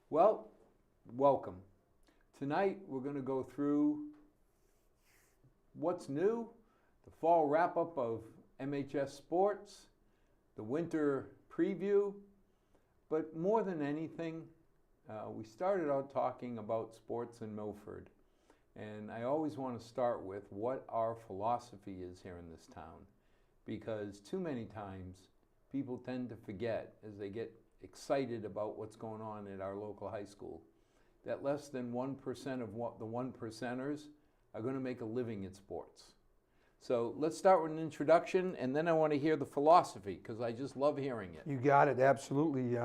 Well, welcome. Tonight we're going to go through what's new, the fall wrap-up of MHS sports, the winter preview, but more than anything, we started out talking about sports in Milford, and I always want to start with what our philosophy is here in this town, because too many times people tend to forget as they get excited about what's going on at our local high school, that less than 1% of what the 1%ers are going to make a living at sports. So let's start with an introduction, and then I want to hear the philosophy, because I just love hearing it. You got it, absolutely.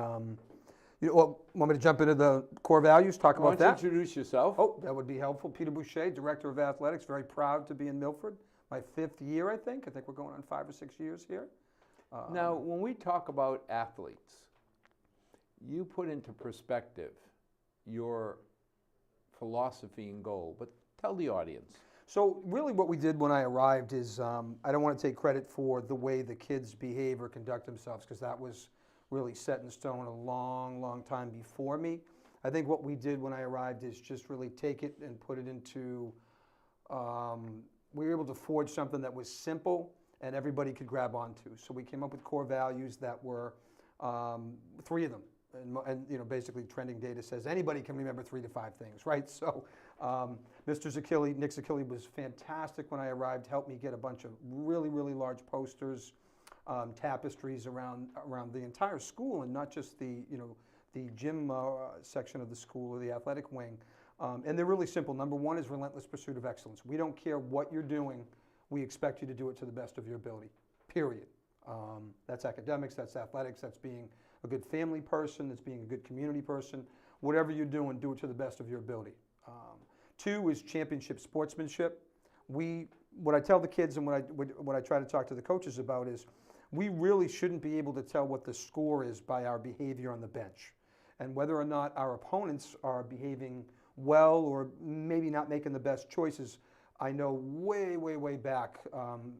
Want me to jump into the core values, talk about that? Why don't you introduce yourself? Oh, that would be helpful. Peter Boucher, Director of Athletics, very proud to be in Milford. My 5th year, I think. I think we're going on 5 or 6 years here. Now, when we talk about athletes, you put into perspective your philosophy and goal, but tell the audience. So really what we did when I arrived is, I don't want to take credit for the way the kids behave or conduct themselves, because that was really set in stone a long, long time before me. I think what we did when I arrived is just really take it and put it into, we were able to forge something that was simple and everybody could grab onto. So we came up with core values that were 3 of them. And basically trending data says anybody can remember 3 to 5 things, right? So Mr. Zaccilli, Nick Zaccilli was fantastic when I arrived, helped me get a bunch of really, really large posters, tapestries around the entire school, and not just the gym section of the school or the athletic wing. And they're really simple. Number 1 is relentless pursuit of excellence. We don't care what you're doing, we expect you to do it to the best of your ability, period. That's academics, that's athletics, that's being a good family person, that's being a good community person. Whatever you're doing, do it to the best of your ability. 2 is championship sportsmanship. What I tell the kids and what I try to talk to the coaches about is we really shouldn't be able to tell what the score is by our behavior on the bench. And whether or not our opponents are behaving well or maybe not making the best choices, I know way, way, way back,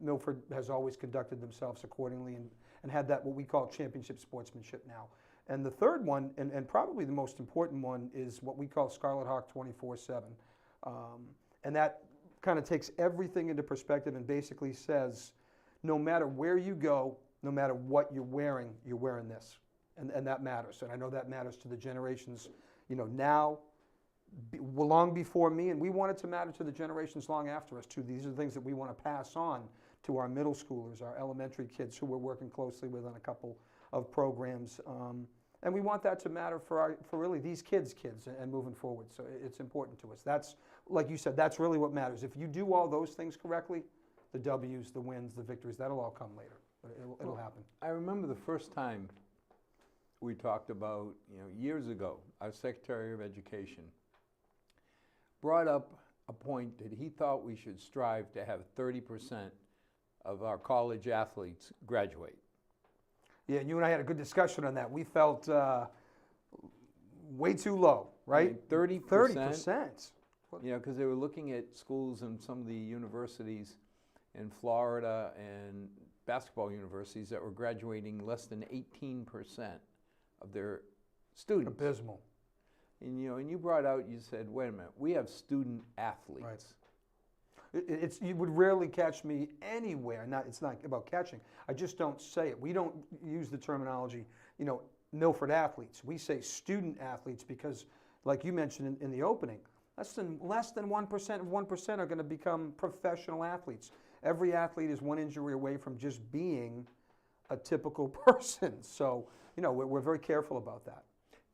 Milford has always conducted themselves accordingly and had that what we call championship sportsmanship now. And the third one, and probably the most important one, is what we call Scarlet Hawk 24/7. And that kind of takes everything into perspective and basically says, no matter where you go, no matter what you're wearing this. And that matters. And I know that matters to the generations, now, long before me, and we want it to matter to the generations long after us too. These are the things that we want to pass on to our middle schoolers, our elementary kids who we're working closely with on a couple of programs. And we want that to matter for really these kids and moving forward. So it's important to us. That's, like you said, that's really what matters. If you do all those things correctly, the W's, the wins, the victories, that'll all come later. It'll happen. I remember the first time we talked about, years ago, our Secretary of Education brought up a point that he thought we should strive to have 30% of our college athletes graduate. Yeah, and you and I had a good discussion on that. We felt way too low, right? 30%. 30%. Because they were looking at schools and some of the universities in Florida and basketball universities that were graduating less than 18% of their students. Abysmal. And you brought out, you said, wait a minute, we have student athletes. Right. You would rarely catch me anywhere. It's not about catching. I just don't say it. We don't use the terminology, Milford athletes. We say student athletes because, like you mentioned in the opening, less than 1% of 1% are going to become professional athletes. Every athlete is one injury away from just being a typical person. So, we're very careful about that.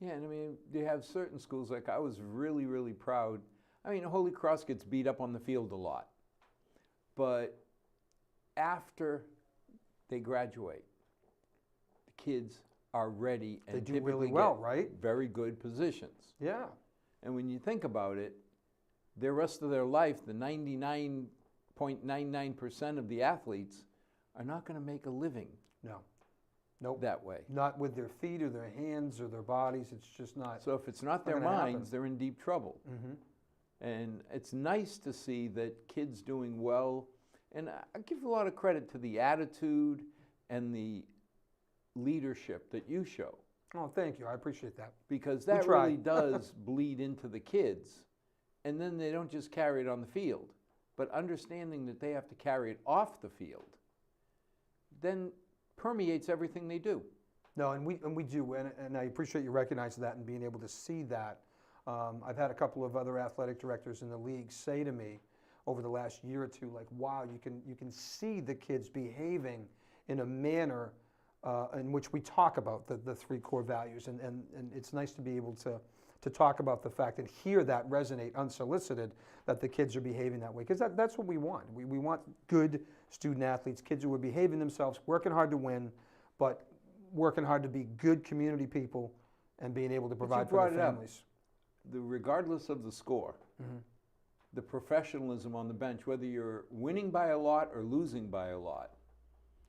Yeah, and they have certain schools, like I was really, really proud. Holy Cross gets beat up on the field a lot. But after they graduate, the kids are ready and they do really well, right? Very good positions. Yeah. And when you think about it, the rest of their life, the 99.99% of the athletes are not going to make a living. No. Nope. That way. Not with their feet or their hands or their bodies. It's just not. So if it's not their minds, they're in deep trouble. Mm-hmm. And it's nice to see that kids doing well. And I give a lot of credit to the attitude and the leadership that you show. Oh, thank you. I appreciate that. Because that really does bleed into the kids. And then they don't just carry it on the field, but understanding that they have to carry it off the field then permeates everything they do. No, and we do, and I appreciate you recognizing that and being able to see that. I've had a couple of other athletic directors in the league say to me over the last year or two, like, wow, you can see the kids behaving in a manner in which we talk about the three core values, and it's nice to be able to talk about the fact and hear that resonate unsolicited, that the kids are behaving that way, because that's what we want. We want good student athletes, kids who are behaving themselves, working hard to win, but working hard to be good community people and being able to provide for their families. Regardless of the score, the professionalism on the bench, whether you're winning by a lot or losing by a lot,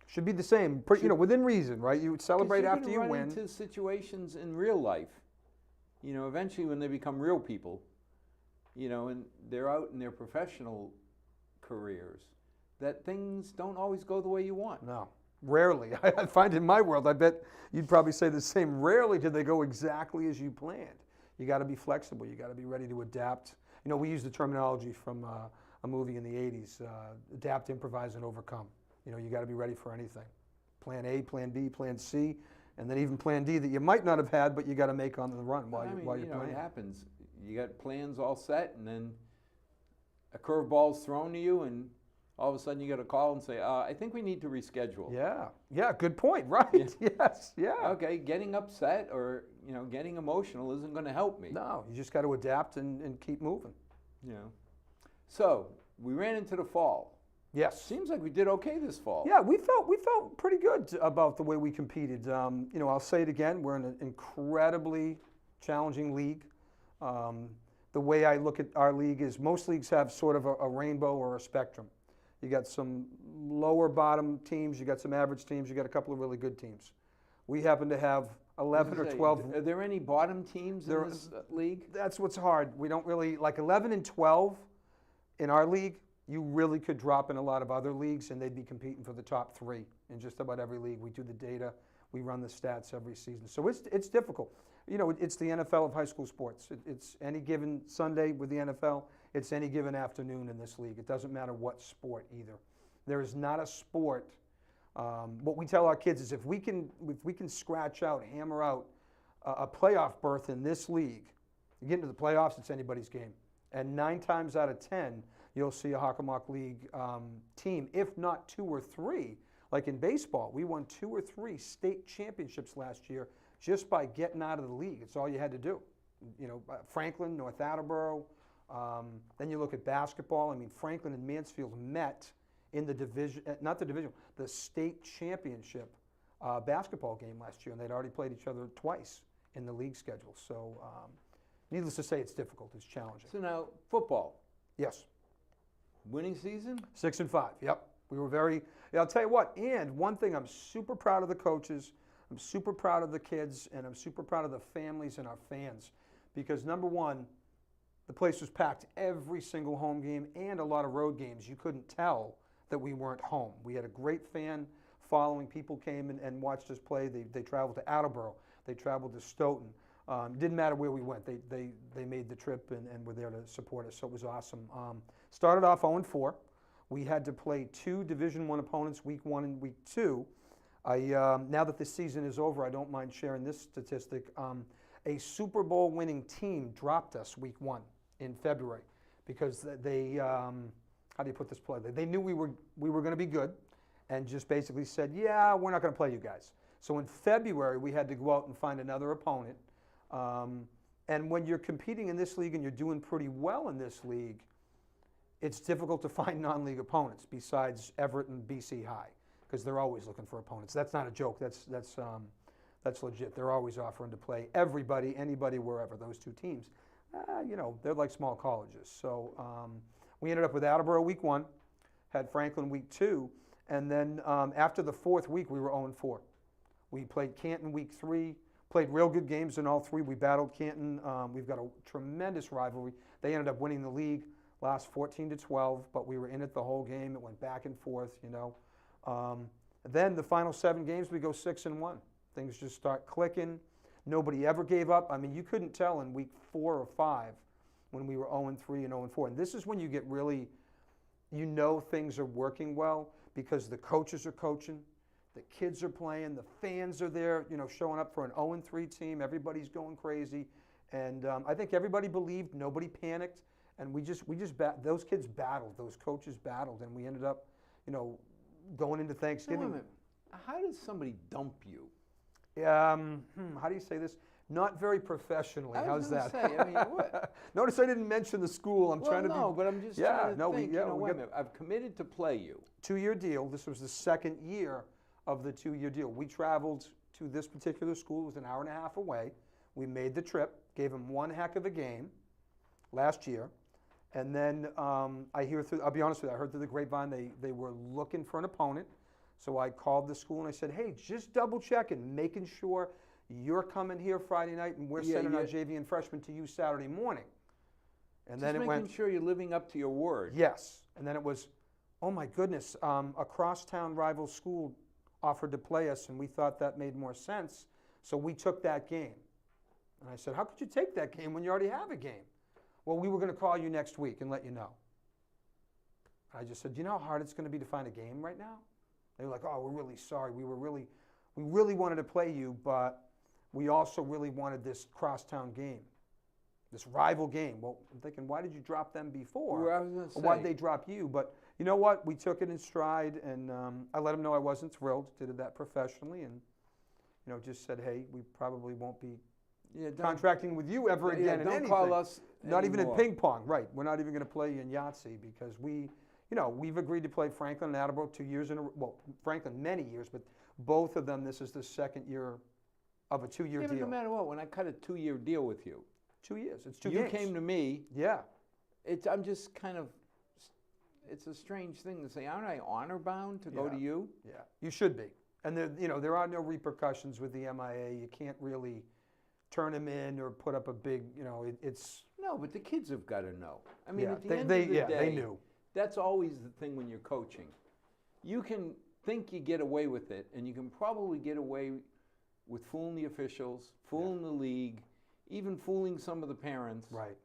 should be the same, within reason, right? You would celebrate after you win. Run into situations in real life, eventually when they become real people, and they're out in their professional careers, that things don't always go the way you want. No, rarely. I find in my world, I bet you'd probably say the same. Rarely do they go exactly as you planned. You got to be flexible. You got to be ready to adapt. We use the terminology from a movie in the 80s, adapt, improvise, and overcome. You got to be ready for anything. Plan A, Plan B, Plan C, and then even Plan D that you might not have had, but you got to make on the run while you're playing. It happens. You got plans all set, and then a curveball's thrown to you, and all of a sudden you got a call and say, I think we need to reschedule. Yeah, good point, right? Yeah. Yes, yeah. Okay, getting upset or, getting emotional isn't going to help me. No, you just got to adapt and keep moving. So, we ran into the fall. Yes. Seems like we did okay this fall. Yeah, we felt pretty good about the way we competed. I'll say it again, we're in an incredibly challenging league. The way I look at our league is most leagues have sort of a rainbow or a spectrum. You got some lower bottom teams, you got some average teams, you got a couple of really good teams. We happen to have 11 or 12. Are there any bottom teams in this league? That's what's hard. We don't really, like 11 and 12 in our league, you really could drop in a lot of other leagues and they'd be competing for the top 3 in just about every league. We do the data, we run the stats every season. So it's difficult. It's the NFL of high school sports. It's any given Sunday with the NFL. It's any given afternoon in this league. It doesn't matter what sport either. There is not a sport. What we tell our kids is if we can scratch out, hammer out a playoff berth in this league, you get into the playoffs, it's anybody's game. And 9 times out of 10, you'll see a Hockomock League team, if not 2 or 3. Like in baseball, we won 2 or 3 state championships last year just by getting out of the league. It's all you had to do. Franklin, North Attleboro. Then you look at basketball. Franklin and Mansfield met in the division, the state championship basketball game last year, and they'd already played each other twice in the league schedule. So needless to say, it's difficult, it's challenging. So now, football. Yes. Winning season? 6-5, yep. We were very, I'll tell you what, and one thing, I'm super proud of the coaches, I'm super proud of the kids, and I'm super proud of the families and our fans, because number one, the place was packed every single home game and a lot of road games. You couldn't tell that we weren't home. We had a great fan following. People came and watched us play. They traveled to Attleboro. They traveled to Stoughton. Didn't matter where we went. They made the trip and were there to support us, so it was awesome. Started off 0-4. We had to play 2 Division I opponents, week 1 and week 2. Now that the season is over, I don't mind sharing this statistic. A Super Bowl winning team dropped us week 1 in February because they, how do you put this play? They knew we were going to be good and just basically said, yeah, we're not going to play you guys. So in February, we had to go out and find another opponent. And when you're competing in this league and you're doing pretty well in this league, it's difficult to find non-league opponents besides Everett and BC High, because they're always looking for opponents. That's not a joke. That's legit. They're always offering to play everybody, anybody, wherever. Those 2 teams, they're like small colleges. So we ended up with Attleboro week 1, had Franklin week 2, and then after the 4th week, we were 0-4. We played Canton week 3. Played real good games in all three. We battled Canton. We've got a tremendous rivalry. They ended up winning the league last 14-12, but we were in it the whole game. It went back and forth, you know. Then the final 7 games, we go 6-1. Things just start clicking. Nobody ever gave up. I mean, you couldn't tell in week 4 or 5 when we were 0-3 and 0-4. And this is when you get really, you know, things are working well because the coaches are coaching, the kids are playing, the fans are there, you know, showing up for an 0-3 team. Everybody's going crazy. And I think everybody believed, nobody panicked. And those kids battled, those coaches battled, and we ended up, you know, going into Thanksgiving. Wait a minute. How does somebody dump you? How do you say this? Not very professionally. How's that? Say, I mean, what? Notice I didn't mention the school. I'm trying to no, but I'm just trying to think. Yeah, wait a minute. I've committed to play you. 2-year deal. This was the 2nd year of the 2-year deal. We traveled to this particular school. It was an hour and a half away. We made the trip, gave them one heck of a game last year. And then I'll be honest with you, I heard through the grapevine they were looking for an opponent. So I called the school and I said, hey, just double checking, making sure you're coming here Friday night and we're sending our JV and freshmen to you Saturday morning. And then it went, making sure you're living up to your word. Yes. And then it was, oh my goodness, a crosstown rival school offered to play us and we thought that made more sense. So we took that game. And I said, how could you take that game when you already have a game? Well, we were going to call you next week and let you know. I just said, do you know how hard it's going to be to find a game right now? They were like, oh, we're really sorry. We really wanted to play you, but we also really wanted this crosstown game, this rival game. Well, I'm thinking, why did you drop them before? Well, I was gonna say, why did they drop you? But you know what? We took it in stride, and I let them know I wasn't thrilled. Did that professionally, and you know, just said, hey, we probably won't be contracting with you ever again. Don't anything. call us Not anymore. even in ping pong, right? We're not even going to play you in Yahtzee because we've agreed to play Franklin and Attleboro 2 years in a row. Well, Franklin many years, but both of them, this is the 2nd year of a 2-year deal. No matter what, when I cut a 2-year deal with you, 2 years. It's 2 you games. came to me. Yeah. I'm just kind of. It's a strange thing to say. Aren't I honor bound to go to you? Yeah, you should be. And there are no repercussions with the MIA. You can't really turn them in or put up a big, it's. No, but the kids have got to know. I mean, at the end of they the day, they knew. That's always the thing when you're coaching. You can think you get away with it, and you can probably get away with fooling the officials, fooling the league, even fooling some of the parents. Right.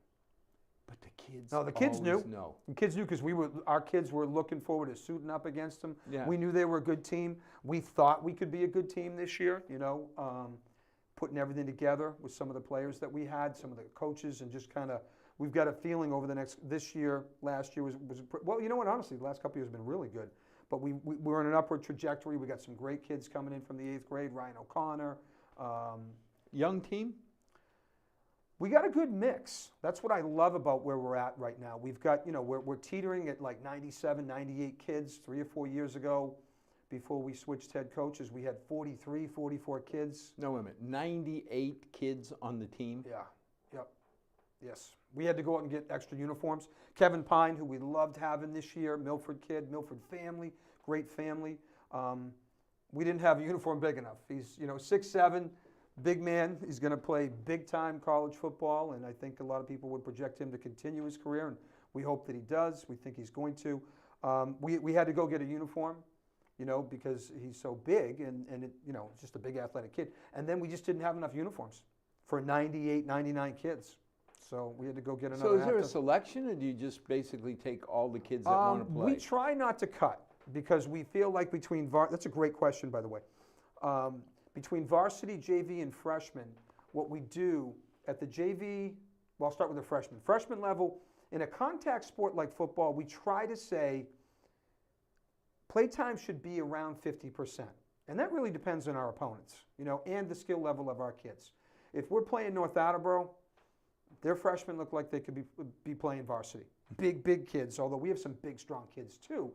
But the kids No, the kids knew. know. The kids knew because our kids were looking forward to suiting up against them. Yeah. We knew they were a good team. We thought we could be a good team this year, putting everything together with some of the players that we had, some of the coaches, and just kind of, we've got a feeling over last year was well, you know what, honestly, the last couple of years have been really good. But we're on an upward trajectory. We got some great kids coming in from the 8th grade, Ryan O'Connor. Young team? We got a good mix. That's what I love about where we're at right now. We've got, we're teetering at like 97, 98 kids. 3 or 4 years ago, before we switched head coaches, we had 43, 44 kids. No, wait a minute. 98 kids on the team? Yeah, yep, yes. We had to go out and get extra uniforms. Kevin Pine, who we loved having this year, Milford kid, Milford family, great family. We didn't have a uniform big enough. He's, 6'7", big man. He's going to play big-time college football, and I think a lot of people would project him to continue his career, and we hope that he does. We think he's going to. We had to go get a uniform, because he's so big, and it's just a big athletic kid. And then we just didn't have enough uniforms for 98, 99 kids. So we had to go get another. So is there a selection, or do you just basically take all the kids that want to play? We try not to cut because we feel like that's a great question, by the way. Between varsity, JV, and freshman, what we do at the JV, well, I'll start with the freshman. Freshman level, in a contact sport like football, we try to say playtime should be around 50%. And that really depends on our opponents, and the skill level of our kids. If we're playing North Attleboro, their freshmen look like they could be playing varsity. Big kids, although we have some big, strong kids too.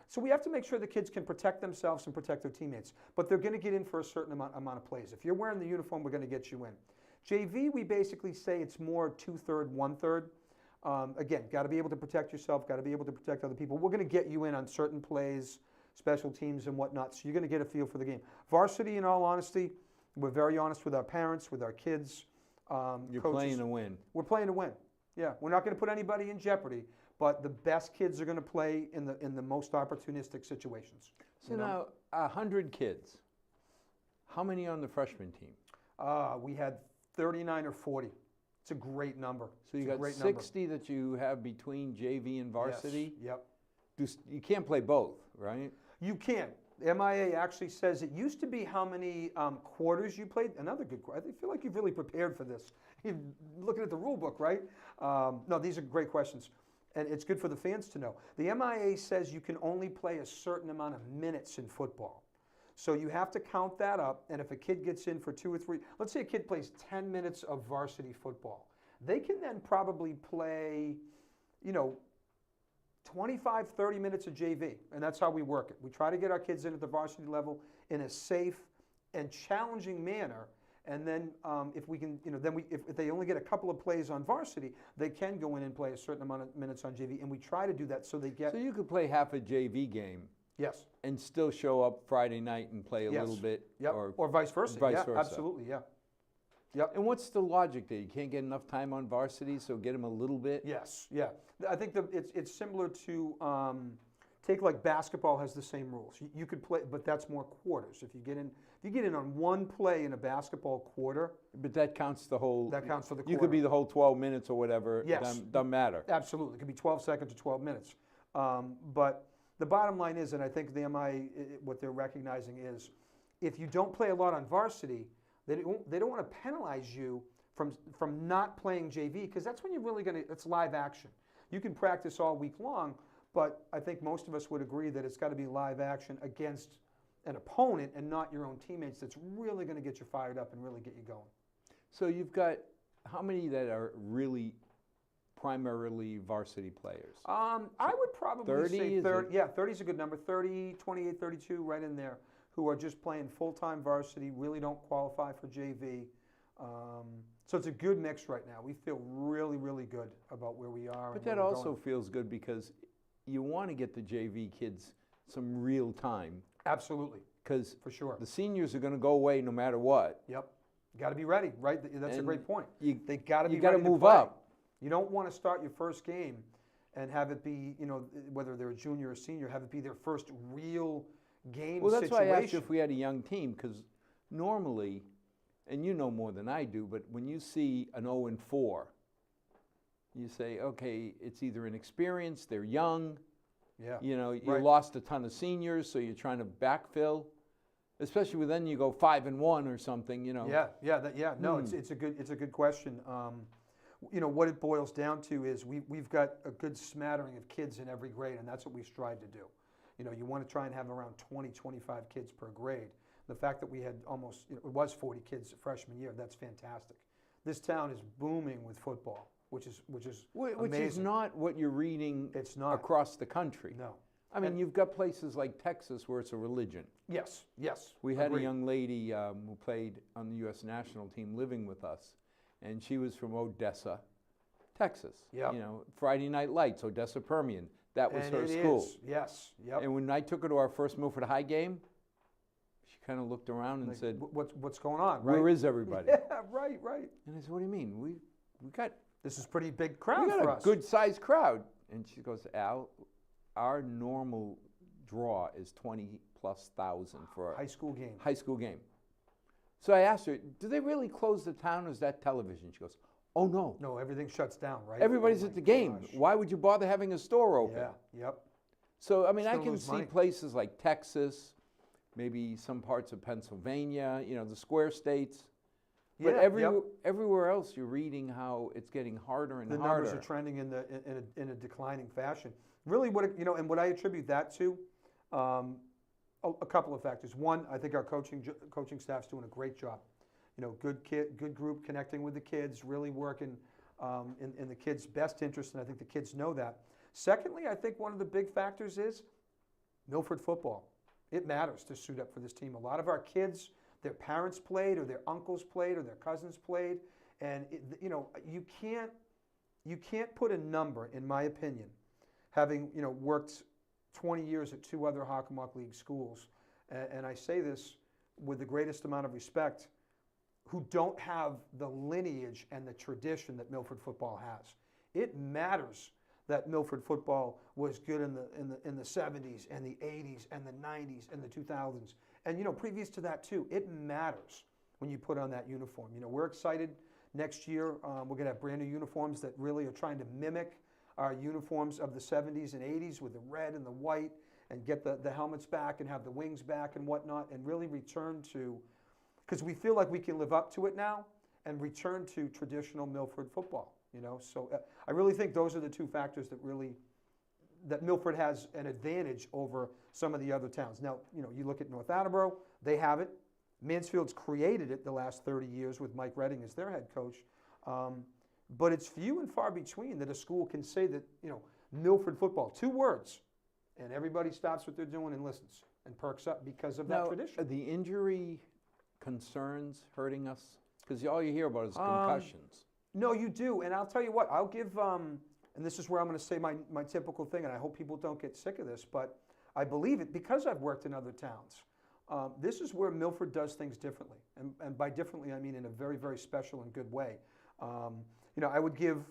So we have to make sure the kids can protect themselves and protect their teammates. But they're going to get in for a certain amount of plays. If you're wearing the uniform, we're going to get you in. JV, we basically say it's more 2/3, 1/3. Again, got to be able to protect yourself, got to be able to protect other people. We're going to get you in on certain plays, special teams and whatnot, so you're going to get a feel for the game. Varsity, in all honesty, We're very honest with our parents, with our kids. You're coaches. playing to win. We're playing to win. Yeah, we're not going to put anybody in jeopardy, but the best kids are going to play in the most opportunistic situations. So now, 100 kids. How many on the freshman team? We had 39 or 40. It's a great number. So you got 60 that you have between JV and varsity? Yes. Yep. You can't play both, right? You can. The MIA actually says it used to be how many quarters you played. Another good question. I feel like you've really prepared for this. You're looking at the rule book, right? No, these are great questions. And it's good for the fans to know. The MIA says you can only play a certain amount of minutes in football. So you have to count that up, and if a kid gets in for 2 or 3, let's say a kid plays 10 minutes of varsity football, they can then probably play, 25, 30 minutes of JV, and that's how we work it. We try to get our kids in at the varsity level in a safe and challenging manner, and then if we can, if they only get a couple of plays on varsity, they can go in and play a certain amount of minutes on JV, and we try to do that so they get. So you could play half a JV game. Yes. And still show up Friday night and play a Yes. little bit. Yep. Or vice versa. Vice versa. Absolutely, yeah. Yep. And what's the logic there? You can't get enough time on varsity, so get them a little bit? Yes, yeah. I think it's similar to, take like basketball has the same rules. You could play, but that's more quarters. If you get in on one play in a basketball quarter. But that counts the whole. That counts for the quarter. You could be the whole 12 minutes or whatever. Yes. Doesn't matter. Absolutely. It could be 12 seconds or 12 minutes. But the bottom line is, and I think the MI, what they're recognizing is, if you don't play a lot on varsity, they don't want to penalize you from not playing JV, because that's when you're really going to, it's live action. You can practice all week long, but I think most of us would agree that it's got to be live action against an opponent and not your own teammates that's really going to get you fired up and really get you going. So you've got how many that are really primarily varsity players? I would probably 30, say 30. Yeah, 30 is a good number. 30, 28, 32, right in there, who are just playing full-time varsity, really don't qualify for JV. So it's a good mix right now. We feel really, really good about where we are. But that also feels good because you want to get the JV kids some real time. Absolutely. Because for sure, the seniors are going to go away no matter what. Yep. Got to be ready, right? That's a great point. They got to be. You got to move play. up. You don't want to start your first game and have it be, whether they're a junior or senior, have it be their first real game situation. Well, that's why I asked you if we had a young team, because normally, and you know more than I do, but when you see an 0-4, you say, okay, it's either inexperienced, they're young, you lost a ton of seniors, so you're trying to backfill. Especially when then you go 5-1 or something, No, it's a good question. What it boils down to is we've got a good smattering of kids in every grade, and that's what we strive to do. You want to try and have around 20, 25 kids per grade. The fact that we had almost, it was 40 kids freshman year, that's fantastic. This town is booming with football, which is amazing. Which is not what you're reading across the country. No. I mean, you've got places like Texas where it's a religion. Yes. We had a young lady who played on the U.S. national team living with us, and she was from Odessa, Texas. Yep. Friday Night Lights, Odessa Permian. That was her school. Yes. Yep. And when I took her to our first Milford High game, she kind of looked around and said, "What's going on? Right? Where is everybody?" Yeah, right. And I said, "What do you mean? We got this is pretty big crowd we got for a us. good-sized crowd." And she goes, "Al, our normal draw is 20,000+ for a high school game." So I asked her, "Do they really close the town, or is that television?" She goes, "Oh no. No, everything shuts down, right? Everybody's at the game. Gosh. Why would you bother having a store open?" Yeah. Yep. So I mean, I Still can lose see money. places like Texas, maybe some parts of Pennsylvania, the square states. But everywhere else, you're reading how it's getting harder and the harder. numbers are trending in a declining fashion. Really, and what I attribute that to, a couple of factors. One, I think our coaching staff's doing a great job. Good group connecting with the kids, really working in the kids' best interest, and I think the kids know that. Secondly, I think one of the big factors is Milford football. It matters to suit up for this team. A lot of our kids, their parents played, or their uncles played, or their cousins played, and you can't put a number, in my opinion, having worked 20 years at 2 other Hockomock League schools, and I say this with the greatest amount of respect. who don't have the lineage and the tradition that Milford football has. It matters that Milford football was good in the 70s and the 80s and the 90s and the 2000s. And, previous to that too, it matters when you put on that uniform. We're excited. Next year, we're going to have brand new uniforms that really are trying to mimic our uniforms of the 70s and 80s with the red and the white, and get the helmets back and have the wings back and whatnot, and really return to, because we feel like we can live up to it now and return to traditional Milford football. So I really think those are the two factors that Milford has an advantage over some of the other towns. Now, you look at North Attleboro, they have it. Mansfield's created it the last 30 years with Mike Redding as their head coach. But it's few and far between that a school can say that, Milford football, 2 words, and everybody stops what they're doing and listens and perks up because of that tradition. Are the injury concerns hurting us? Because all you hear about is concussions. No, you do, and I'll tell you what, I'll give, and this is where I'm going to say my typical thing, and I hope people don't get sick of this, but I believe it because I've worked in other towns. This is where Milford does things differently, and by differently I mean in a very, very special and good way. I would give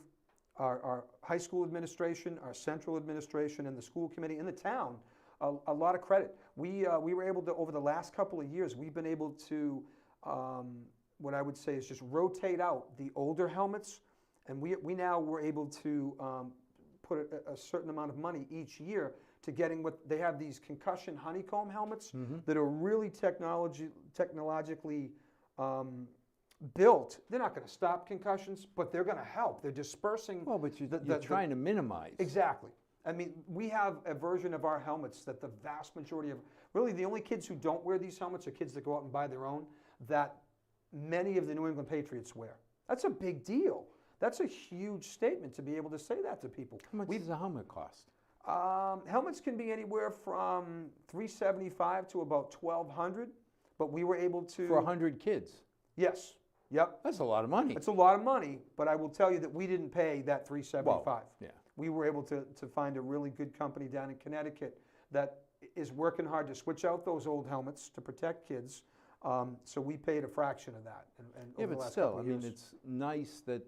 our high school administration, our central administration, and the school committee in the town a lot of credit. We were able to, over the last couple of years, we've been able to, what I would say is just rotate out the older helmets, and we now were able to put a certain amount of money each year to getting what they have, these concussion honeycomb helmets that are really technologically built. They're not going to stop concussions, but they're going to help. They're dispersing. Well, but you're trying to minimize. Exactly. I mean, we have a version of our helmets that the vast majority of, really the only kids who don't wear these helmets are kids that go out and buy their own, that many of the New England Patriots wear. That's a big deal. That's a huge statement to be able to say that to people. How much does a helmet cost? Helmets can be anywhere from $375 to about $1,200, but we were able to... For 100 kids? Yes. Yep. That's a lot of money. It's a lot of money, but I will tell you that we didn't pay that $375. Well, yeah. We were able to find a really good company down in Connecticut that is working hard to switch out those old helmets to protect kids. So we paid a fraction of that. And Yeah, over the but last still, couple I of mean, years. it's nice that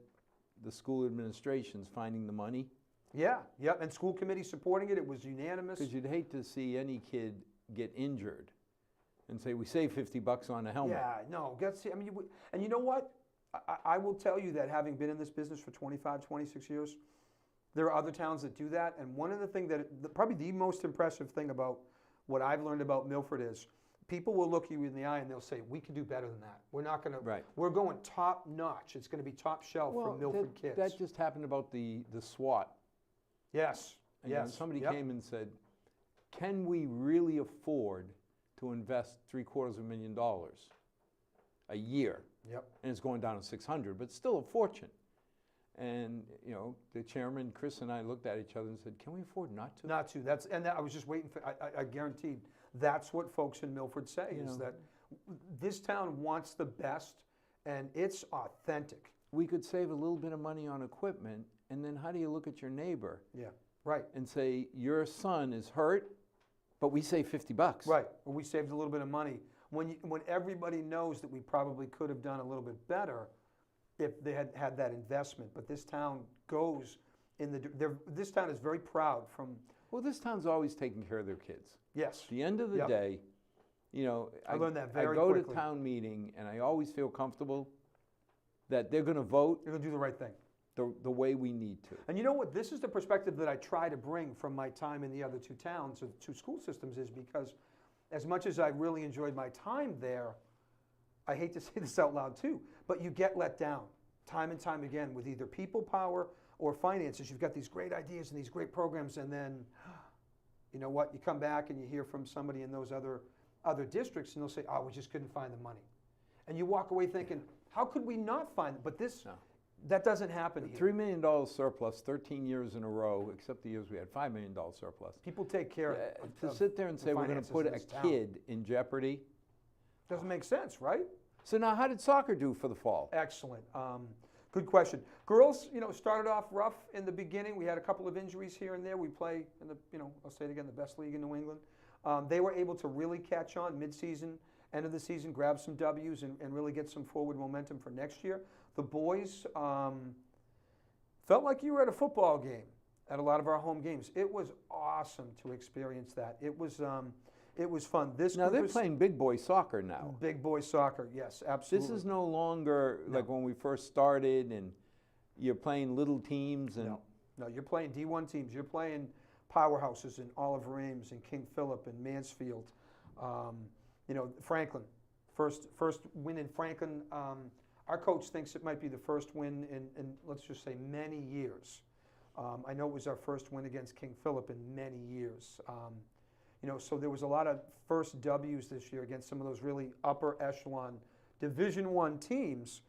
the school administration's finding the money, Yeah, and school committee supporting it. It was unanimous. because you'd hate to see any kid get injured and say, we saved $50 on a helmet. Yeah, no, I mean, and you know what? I will tell you that having been in this business for 25, 26 years, there are other towns that do that. And one of the things probably the most impressive thing about what I've learned about Milford is people will look you in the eye and they'll say, we can do better than that. We're not going to, Right. We're going top notch. It's going to be top shelf from Milford kids. That just happened about the SWAT. Yes, And yes. somebody Yep. came and said, can we really afford to invest $750,000 a year? Yep. And it's going down to 600, but it's still a fortune. And the chairman, Chris, and I looked at each other and said, can we afford not to? Not to. I was just waiting for, I guaranteed that's what folks in Milford say, is that this town wants the best and it's authentic. We could save a little bit of money on equipment, and then how do you look at your neighbor? Yeah, right. And say, your son is hurt, but we save $50. Right, well, we saved a little bit of money. When everybody knows that we probably could have done a little bit better if they had had that investment, but this town goes this town is very proud from... Well, this town's always taking care of their kids. Yes. At the end of the Yep. day, I learned that very I go quickly. to town meeting, and I always feel comfortable that they're going to vote You're going to do the right thing. the way we need to. And you know what? This is the perspective that I try to bring from my time in the other two towns, or two school systems, is because as much as I really enjoyed my time there, I hate to say this out loud too, but you get let down time and time again with either people power or finances. You've got these great ideas and these great programs, and then, you know what? You come back and you hear from somebody in those other districts, and they'll say, "Oh, we just couldn't find the money," and you walk away thinking, "How could we not find it?" But this. No. That doesn't happen here. $3 million surplus, 13 years in a row, except the years we had $5 million surplus. People take care To of sit there and the say we're going to finances put in a this town. kid in jeopardy. Doesn't make sense, right? So now, how did soccer do for the fall? Excellent. Good question. Girls, started off rough in the beginning. We had a couple of injuries here and there. We play in the, I'll say it again, the best league in New England. They were able to really catch on mid-season end of the season, grab some W's and really get some forward momentum for next year. The boys felt like you were at a football game at a lot of our home games. It was awesome to experience that. It was fun. Now they're playing big boy soccer now. Big boy soccer, yes, absolutely. This is no longer like when we first started and you're playing little teams. And No, you're playing D1 teams. You're playing powerhouses in Oliver Ames and King Philip and Mansfield. Franklin, first win in Franklin. Our coach thinks it might be the first win in let's just say many years. I know it was our first win against King Philip in many years. So there was a lot of first W's this year against some of those really upper echelon Division I teams.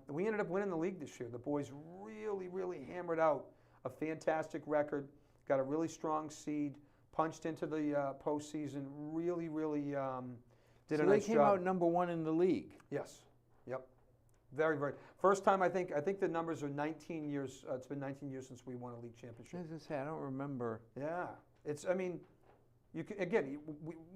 We ended up winning the league this year. The boys really, really hammered out a fantastic record, got a really strong seed, punched into the postseason, really, really did a nice job. So they came out number 1 in the league. Yes, yep. Very, very. First time, I think the numbers are 19 years. It's been 19 years since we won a league championship. As I say, I don't remember. Yeah, you can, again,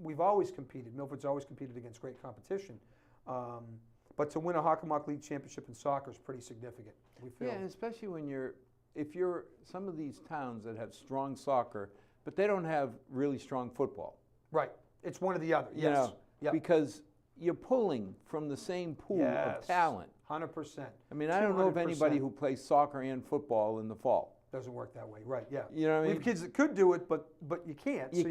we've always competed. Milford's always competed against great competition. But to win a Hockomock League championship in soccer is pretty significant. We feel. Yeah, and especially if you're some of these towns that have strong soccer, but they don't have really strong football. Right. It's one or the other. You know, yep. Because you're pulling from the same pool of talent. 100%. I mean, I don't know of anybody who plays soccer and football in the fall. Doesn't work that way, right? Yeah. You know what I mean? We have kids that could do it, but you can't. So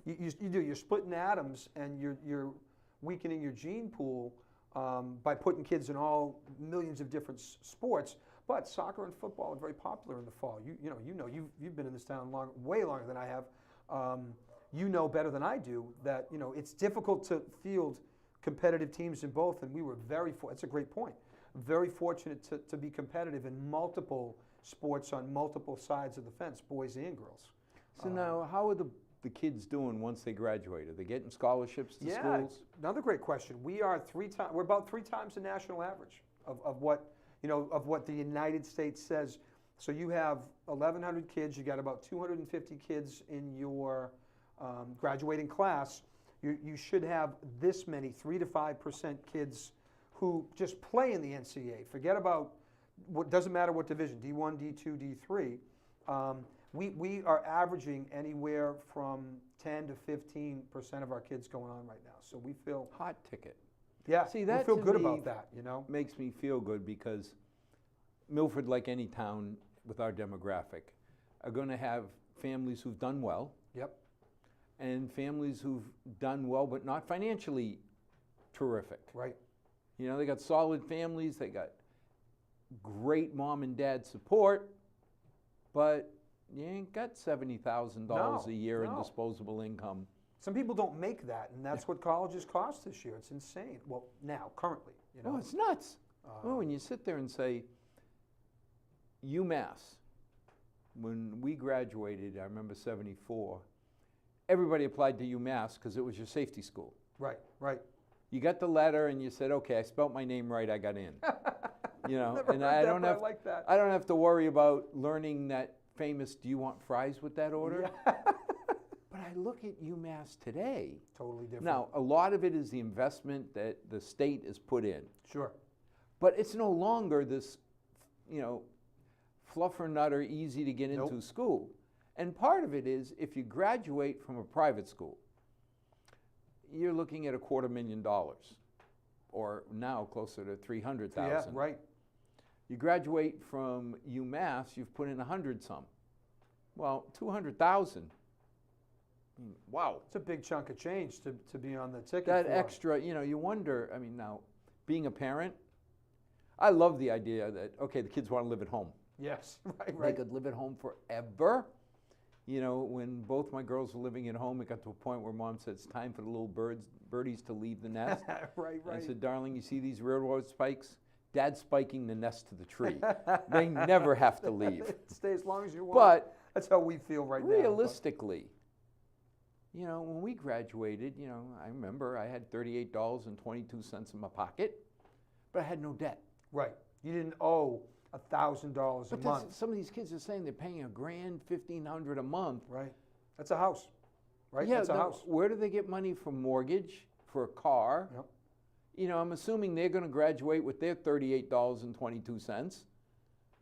you're splitting atoms and you're weakening your gene pool by putting kids in all millions of different sports. But soccer and football are very popular in the fall. You've been in this town way longer than I have. You know better than I do that it's difficult to field competitive teams in both, and we were that's a great point. Very fortunate to be competitive in multiple sports on multiple sides of the fence, boys and girls. So now, how are the kids doing once they graduate? Are they getting scholarships to schools? Another great question. We're about 3 times the national average of what the United States says. So you have 1,100 kids. You got about 250 kids in your graduating class. You should have this many, 3 to 5% kids who just play in the NCAA. Forget about doesn't matter what division, D1, D2, D3. We are averaging anywhere from 10 to 15% of our kids going on right now. So we feel hot ticket. Yeah, see, that we feel good about that. Makes me feel good because Milford, like any town with our demographic, are going to have families who've done well. Yep. And families who've done well, but not financially terrific. Right. They got solid families. They got great mom and dad support, but you ain't got $70,000 a year in disposable income. Some people don't make that, and that's what colleges cost this year. It's insane. Well, now, currently, Oh, it's nuts. Well, when you sit there and say, UMass, when we graduated, I remember '74, everybody applied to UMass because it was your safety school. Right, right. You got the letter and you said, okay, I spelt my name right, I got in. Never and heard I don't have like that. I don't have to worry about learning that famous, do you want fries with that order? Yeah. But I look at UMass today. Totally different. Now, a lot of it is the investment that the state has put in. Sure. But it's no longer this, fluffer nutter, easy to get into school. And part of it is if you graduate from a private school, you're looking at $250,000, or now closer to $300,000. Yeah, right. You graduate from UMass, you've put in 100 some. Well, 200,000. Wow. It's a big chunk of change to be on the ticket. That extra, you wonder. Now, being a parent, I love the idea that the kids want to live at home. Yes, right. They could live at home forever. When both my girls were living at home, it got to a point where Mom said, it's time for the little birdies to leave the nest. Right. I said, darling, you see these railroad spikes? Dad's spiking the nest to the tree. They never have to leave. Stay as long as you want. But that's how we feel right now. Realistically, when we graduated, I remember I had $38.22 in my pocket, but I had no debt. Right. You didn't owe $1,000 a month. Some of these kids are saying they're paying $1,000, $1,500 a month. Right. That's a house. Right. Yeah, that's a house. Where do they get money for mortgage, for a car. Yep. You know, I'm assuming they're going to graduate with their $38.22.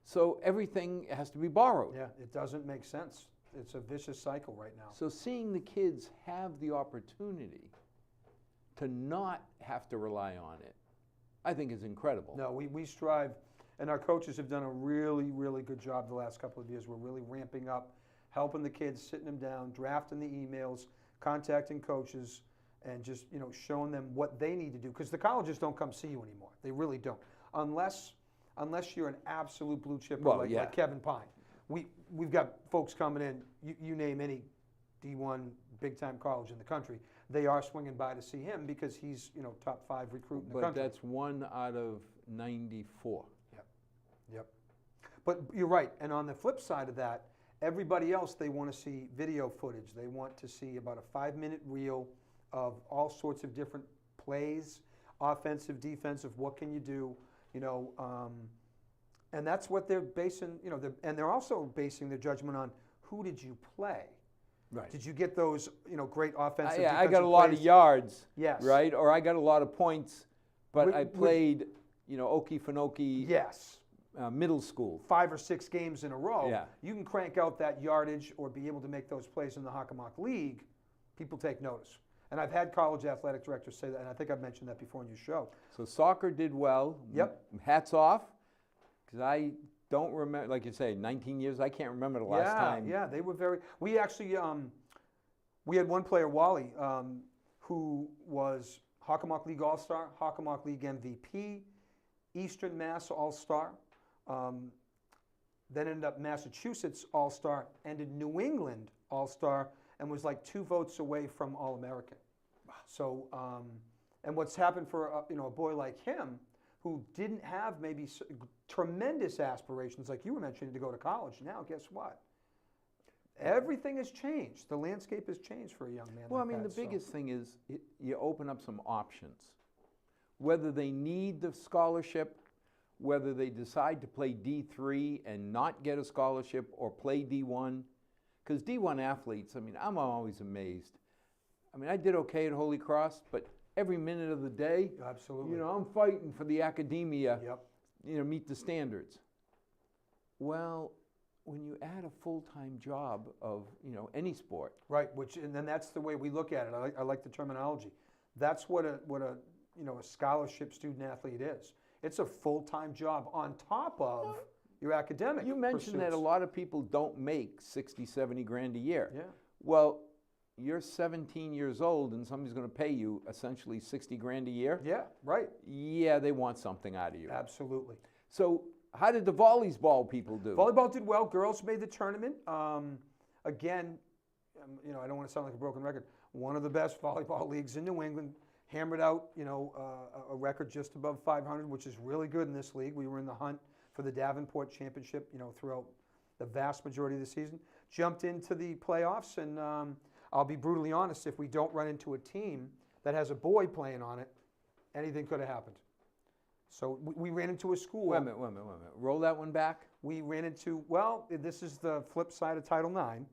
So everything has to be borrowed. Yeah, it doesn't make sense. It's a vicious cycle right now. So seeing the kids have the opportunity to not have to rely on it, I think is incredible. No, we strive, and our coaches have done a really, really good job the last couple of years. We're really ramping up, helping the kids, sitting them down, drafting the emails, contacting coaches, and just, you know, showing them what they need to do. Because the colleges don't come see you anymore. They really don't. Unless you're an absolute blue chipper like Kevin Pine. We've got folks coming in, you name any D1 big-time college in the country, they are swinging by to see him because he's, you know, top 5 recruit in the country. But that's 1 out of 94. Yep. But you're right. And on the flip side of that, everybody else, they want to see video footage. They want to see about a 5-minute reel of all sorts of different plays, offensive, defensive, what can you do, you know, and that's what they're basing, you know, and they're also basing their judgment on who did you play. Right. Did you get those, you know, great offensive, yeah, defensive I got a lot plays? of yards, Yes. right? Or I got a lot of points, but I played, you know, Okefenokee Yes. Middle School. 5 or 6 games in a row. Yeah. You can crank out that yardage or be able to make those plays in the Hockomock League, people take notice. And I've had college athletic directors say that, and I think I've mentioned that before in your show. So soccer did well. Yep. Hats off, because I don't remember, like you say, 19 years, I can't remember the last time. Yeah, they were very, we actually, we had one player, Wally, who was Hockomock League All-Star, Hockomock League MVP, Eastern Mass All-Star, then ended up Massachusetts All-Star, ended New England All-Star, and was like 2 votes away from All-American. So, and what's happened for you know, a boy like him, who didn't have maybe tremendous aspirations, like you were mentioning, to go to college. Now, guess what? Everything has changed. The landscape has changed for a young man. Well, like I mean, that, the biggest thing is you open up some options. Whether they need the scholarship, whether they decide to play D3 and not get a scholarship or play D1, because D1 athletes, I mean, I'm always amazed. I mean, I did okay at Holy Cross, but every minute of the day, Absolutely. you know, I'm fighting for the academia, Yep. you know, meet the standards. Well, when you add a full-time job of, you know, any sport. Right, and then that's the way we look at it. I like the terminology. That's what a you know, a scholarship student athlete is. It's a full-time job on top of your academic You mentioned that a pursuits. lot of people don't make 60, 70 grand a year. Yeah. Well, you're 17 years old and somebody's going to pay you essentially 60 grand a year. Yeah, right. Yeah, they want something out of you. Absolutely. So how did the volleyball people do? Volleyball did well. Girls made the tournament. Again, you know, I don't want to sound like a broken record. One of the best volleyball leagues in New England hammered out, you know, a record just above 500, which is really good in this league. We were in the hunt for the Davenport Championship, you know, throughout the vast majority of the season. Jumped into the playoffs, and I'll be brutally honest, if we don't run into a team that has a boy playing on it, anything could have happened. So we ran into a school. Wait a minute. Roll that one back. We ran into, well, this is the flip side of Title IX.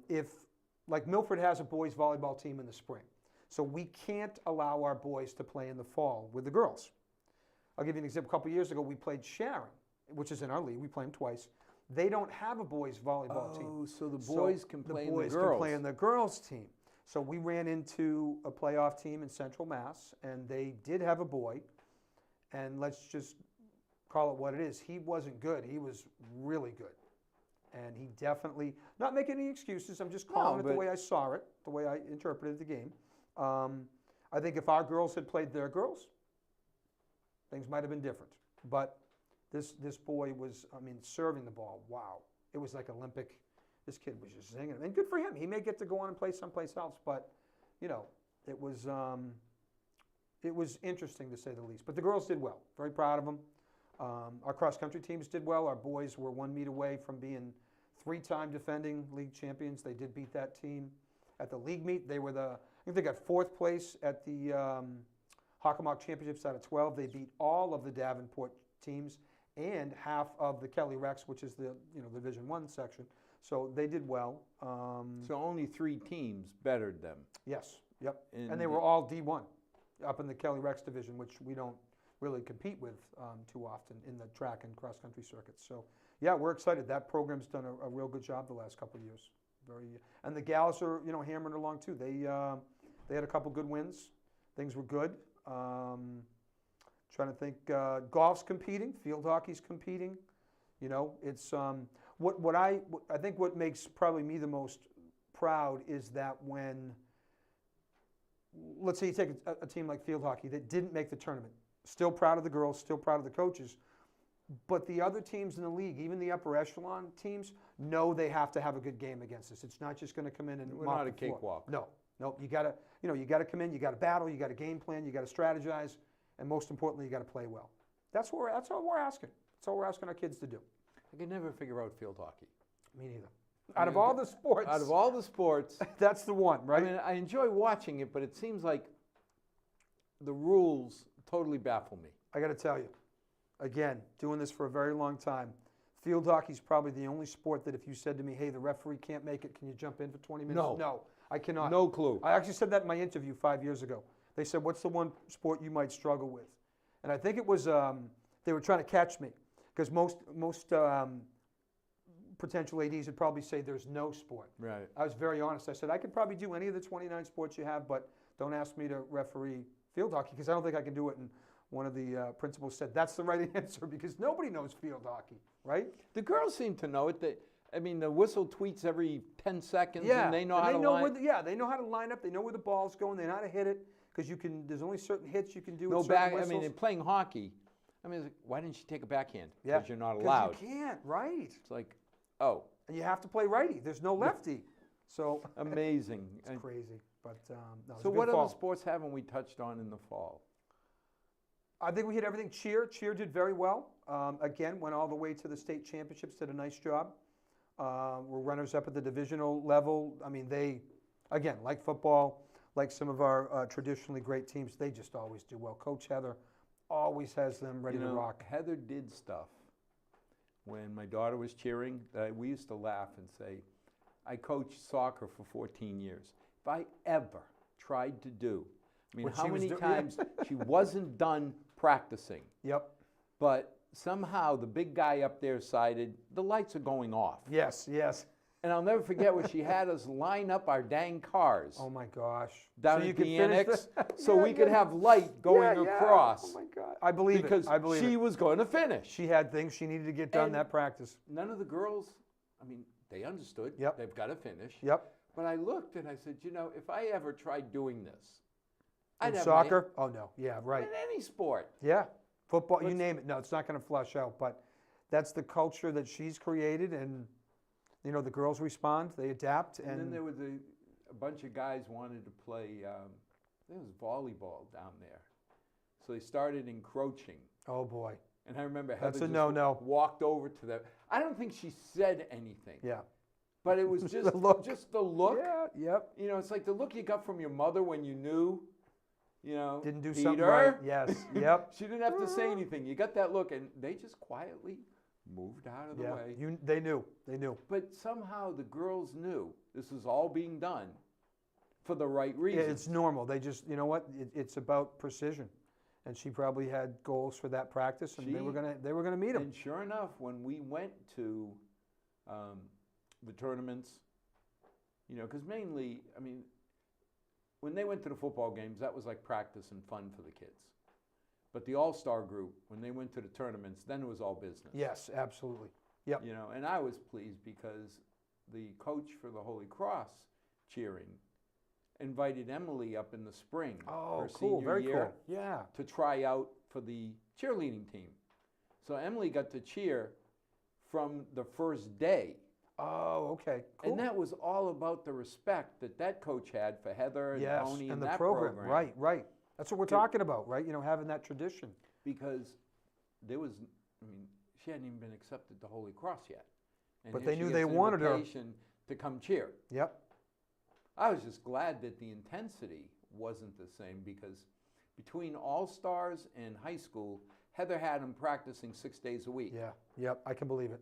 If, like Milford has a boys volleyball team in the spring, so we can't allow our boys to play in the fall with the girls. I'll give you an example. A couple years ago, we played Sharon, which is in our league. We play them twice. They don't have a boys volleyball team. Oh, so the boys can play in the girls. The boys can play in the girls team. So we ran into a playoff team in Central Mass, and they did have a boy. And let's just call it what it is. He wasn't good. He was really good. And he definitely, not making any excuses, I'm just calling it the way I saw it, the way I interpreted the game. I think if our girls had played their girls, things might have been different. But this boy was, I mean, serving the ball, wow. It was like Olympic. This kid was just singing. And good for him. He may get to go on and play someplace else, but, you know, it was interesting to say the least. But the girls did well. Very proud of them. Our cross-country teams did well. Our boys were 1 meet away from being 3-time defending league champions. They did beat that team. At the league meet, they were I think they got 4th place at the Hockomock Championships out of 12. They beat all of the Davenport teams and half of the Kelly Rex, which is the, you know, the Division I section. So they did well. So only 3 teams bettered them. Yes. Yep. And they were all D1 up in the Kelly Rex division, which we don't really compete with too often in the track and cross country circuits. So yeah, we're excited. That program's done a real good job the last couple of years. And the gals are hammering along too. They had a couple good wins. Things were good. Trying to think. Golf's competing. Field hockey's competing. It's I think what makes probably me the most proud is that when, let's say you take a team like field hockey that didn't make the tournament, still proud of the girls, still proud of the coaches, but the other teams in the league, even the upper echelon teams, know they have to have a good game against us. It's not just going to come in and we're mop not a the floor. cakewalk. No, you got to come in, you got to battle, you got to game plan, you got to strategize, and most importantly, you got to play well. That's all we're asking. That's all we're asking our kids to do. I could never figure out field hockey. Me neither. Out of all the sports, that's the one, right? I mean, I enjoy watching it, but it seems like the rules totally baffle me. I got to tell you, again, doing this for a very long time, field hockey is probably the only sport that if you said to me, hey, the referee can't make it, can you jump in for 20 minutes? No, I cannot. No clue. I actually said that in my interview 5 years ago. They said, what's the one sport you might struggle with? And I think it was, they were trying to catch me, because most potential ADs would probably say there's no sport. Right. I was very honest. I said, I could probably do any of the 29 sports you have, but don't ask me to referee field hockey, because I don't think I can do it. And one of the principals said, that's the right answer, because nobody knows field hockey, right? The girls seem to know it. The whistle tweets every 10 seconds, Yeah, and they know how to line. They know how to line up. They know where the ball's going. They know how to hit it, because there's only certain hits you can do with certain whistles. in playing hockey, it's like, why didn't you take a backhand? Yeah, because you're not allowed. Because you can't, right? It's like, oh. And you have to play righty. There's no lefty. So amazing. It's crazy. But no, so what other sports haven't we touched on in the fall? I think we hit everything. Cheer did very well. Again, went all the way to the state championships, did a nice job. We're runners up at the divisional level. They, again, like football, like some of our traditionally great teams, they just always do well. Coach Heather always has them ready to rock. Heather did stuff when my daughter was cheering that we used to laugh and say, I coached soccer for 14 years. If I ever tried to do, how many times she wasn't done practicing. Yep. But somehow the big guy up there decided the lights are going off. Yes. And I'll never forget when she had us line up our dang cars. Oh my gosh. Down at the annex, so we could have light going across. Oh my God. I believe it. Because she was going to finish. She had things she needed to get done that practice. None of the girls, they understood. Yep. They've got to finish. Yep. But I looked and I said, if I ever tried doing this, I'd in have soccer? Oh no. Yeah, right. In any sport. Yeah. Football, you name it. No, it's not going to flush out. But that's the culture that she's created, and the girls respond, they adapt. And then there was a bunch of guys wanted to play, there was volleyball down there. So they started encroaching. Oh boy. And I remember Heather walked over to them. I don't think she said anything. Yeah. But it was just the look. Just the look. Yeah, yep. It's like the look you got from your mother when you knew, didn't do Peter. something right. Yes, yep. She didn't have to say anything. You got that look, and they just quietly moved out of the way. They knew. But somehow the girls knew this was all being done for the right reasons. Yeah, it's normal. They just, it's about precision. And she probably had goals for that practice, and they were gonna meet them. And sure enough, when we went to the tournaments, because mainly, when they went to the football games, that was like practice and fun for the kids. But the all-star group, when they went to the tournaments, then it was all business. Yes, absolutely. Yep. And I was pleased because the coach for the Holy Cross cheering invited Emily up in the spring, her senior year, to try out for the cheerleading team. So Emily got to cheer from the first day. Oh, okay. Cool. And that was all about the respect that coach had for Heather and Tony and the that program. Right. That's what we're talking about, right? Having that tradition. Because there was, she hadn't even been accepted to Holy Cross yet. And but they knew they wanted her to come cheer. Yep. I was just glad that the intensity wasn't the same, because between All-Stars and high school, Heather had them practicing 6 days a week. Yeah, yep, I can believe it.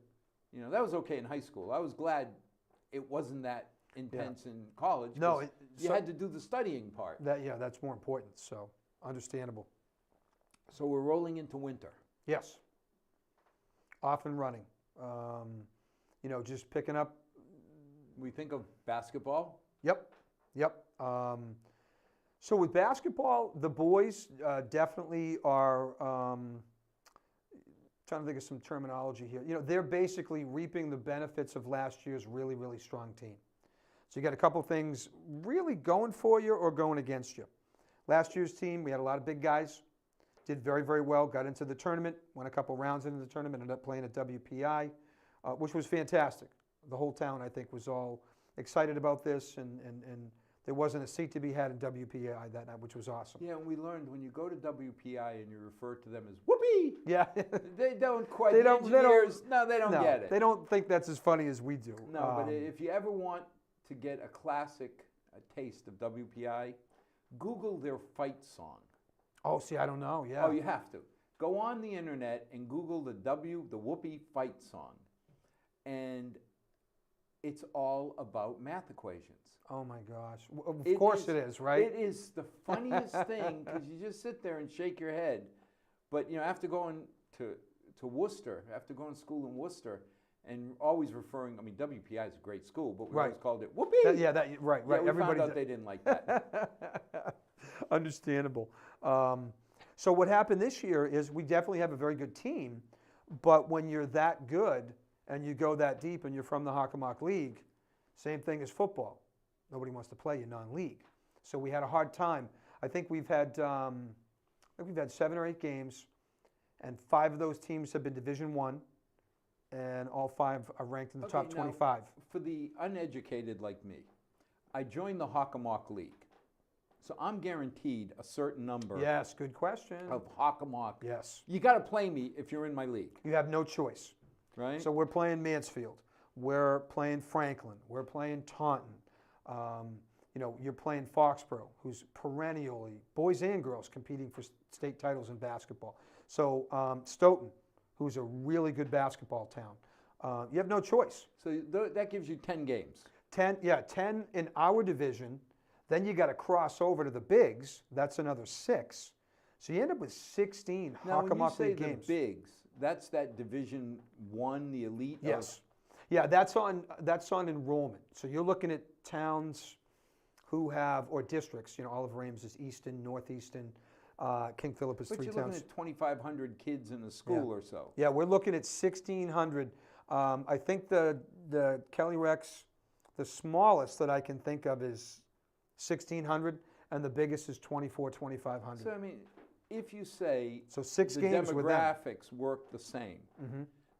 That was okay in high school. I was glad it wasn't that intense in college. No, You had to do the studying part. That's more important. So understandable. So we're rolling into winter. Yes. Off and running. Just picking up. We think of basketball. Yep. So with basketball, the boys definitely are. Trying to think of some terminology here. They're basically reaping the benefits of last year's really, really strong team. So you got a couple things really going for you or going against you. Last year's team, we had a lot of big guys, did very, very well, got into the tournament, went a couple rounds into the tournament, ended up playing at WPI, which was fantastic. The whole town, I think, was all excited about this, and there wasn't a seat to be had in WPI that night, which was awesome. Yeah, and we learned when you go to WPI and you refer to them as whoopee. Yeah. They don't quite. They don't get it. They don't think that's as funny as we do. No, but if you ever want to get a classic taste of WPI, Google their fight song. Oh, see, I don't know. Yeah. Oh, you have to. Go on the internet and Google the Whoopee fight song. And it's all about math equations. Oh my gosh. Of course it is, right? It is the funniest thing because you just sit there and shake your head. But, after going to Worcester, after going to school in Worcester, and always referring, WPI is a great school, but we always called it whoopee. Right. Yeah, we found out they didn't like that. Understandable. So what happened this year is we definitely have a very good team, but when you're that good and you go that deep and you're from the Hockomock League, same thing as football. Nobody wants to play you non-league. So we had a hard time. I think we've had 7 or 8 games, and 5 of those teams have been Division I, and all 5 are ranked in the top 25. Now, for the uneducated like me, I joined the Hockomock League. So I'm guaranteed a certain number. Yes, good question. Of Hockomock. Yes. You got to play me if you're in my league. You have no choice. Right. So we're playing Mansfield. We're playing Franklin. We're playing Taunton. You're playing Foxborough, who's perennially, boys and girls, competing for state titles in basketball. So Stoughton, who's a really good basketball town. You have no choice. So that gives you 10 games. 10 in our division. Then you got to cross over to the bigs. That's another 6. So you end up with 16 Hockomock League games. The bigs, that's that Division I, the elite. Yes. Yeah, that's on enrollment. So you're looking at towns who have, or districts. Olive Ames is Easton, Northeastern, King Philip is 3 towns. But you're looking at 2,500 kids in a school or so. Yeah, we're looking at 1,600. I think the Kelly Rex, the smallest that I can think of is 1,600, and the biggest is 2,500. So if you say so 6 games with them, demographics work the same,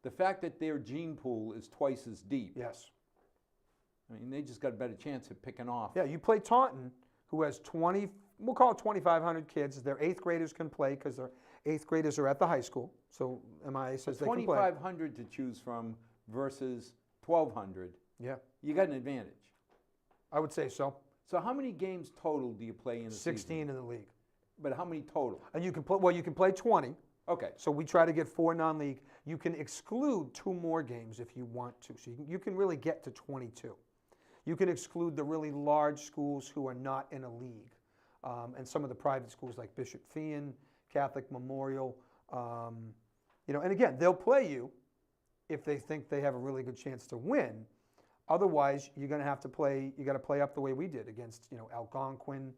the fact that their gene pool is twice as deep. Yes. They just got a better chance at picking off. Yeah, you play Taunton, who has we'll call it 2,500 kids. Their 8th graders can play because their 8th graders are at the high school. So MIA says they can play. 2,500 to choose from versus 1,200. Yeah. You got an advantage. I would say so. So how many games total do you play in a 16 season? in the league. But how many total? And you can play 20. Okay. So we try to get 4 non-league. You can exclude 2 more games if you want to. So you can really get to 22. You can exclude the really large schools who are not in a league, and some of the private schools like Bishop Feehan, Catholic Memorial. And again, they'll play you if they think they have a really good chance to win. Otherwise, you're going to have to play. You got to play up the way we did against Algonquin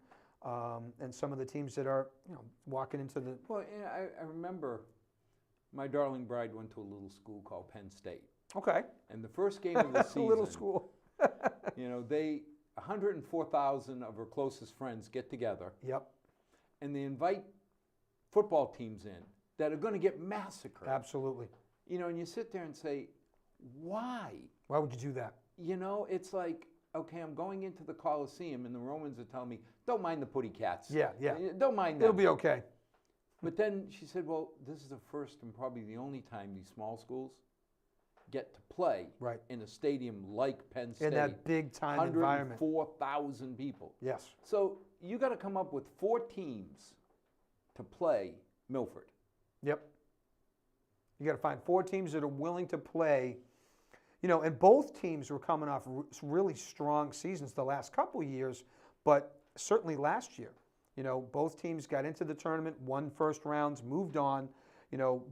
and some of the teams that are walking into the. Well, I remember my darling bride went to a little school called Penn State. Okay. And the first game of the season, a little school. 104,000 of her closest friends get together. Yep. And they invite football teams in that are going to get massacred. Absolutely. And you sit there and say, why? Why would you do that? It's like, okay, I'm going into the Coliseum and the Romans are telling me, don't mind the putty cats. Yeah. Don't mind them. It'll be okay. But then she said, well, this is the first and probably the only time these small schools get to play in a stadium like Penn State. In that big-time environment. 104,000 people. Yes. So you got to come up with 4 teams to play Milford. Yep. You got to find 4 teams that are willing to play. And both teams were coming off really strong seasons the last couple of years, But certainly last year, both teams got into the tournament, won first rounds, moved on.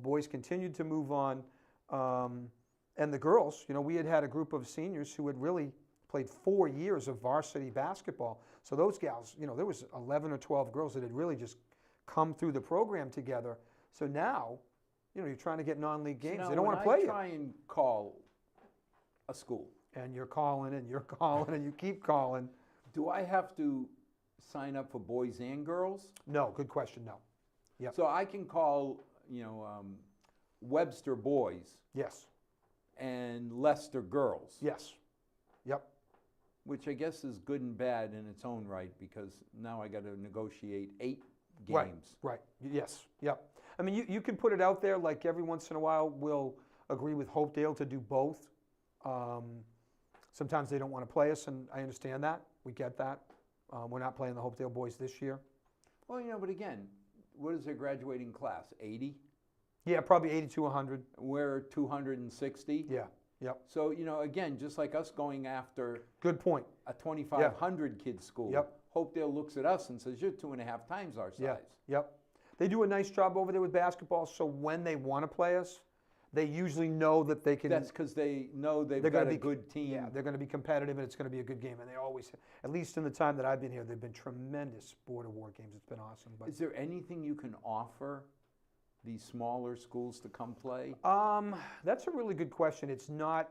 Boys continued to move on. And the girls, we had a group of seniors who had really played 4 years of varsity basketball. So those gals, there was 11 or 12 girls that had really just come through the program together. So now, you're trying to get non-league games. So they don't want to play I you. try and call a school. And you're calling and you're calling and you keep calling. Do I have to sign up for boys and girls? No, good question, no. Yep. So I can call, Webster boys Yes, and Leicester girls. yes, yep. Which I guess is good and bad in its own right, because now I got to negotiate 8 Right, games. right, yes, yep. I mean, you can put it out there, like every once in a while we'll agree with Hopedale to do both. Sometimes they don't want to play us, and I understand that. We get that. We're not playing the Hopedale boys this year. Well, but again, what is their graduating class? 80? Yeah, probably 80 to 100. We're 260. Yeah, yep. So, again, just like us going after Good point. a 2,500 kid school, Yep. Hopedale looks at us and says, you're 2.5 times our size. Yeah, yep. They do a nice job over there with basketball, so when they want to play us, they usually know that they can. That's because they know they're gonna got a good team. Yeah, they're going to be competitive, and it's going to be a good game. And they always, at least in the time that I've been here, they've been tremendous Board award games. It's been awesome. But Is there anything you can offer these smaller schools to come play? that's a really good question. It's not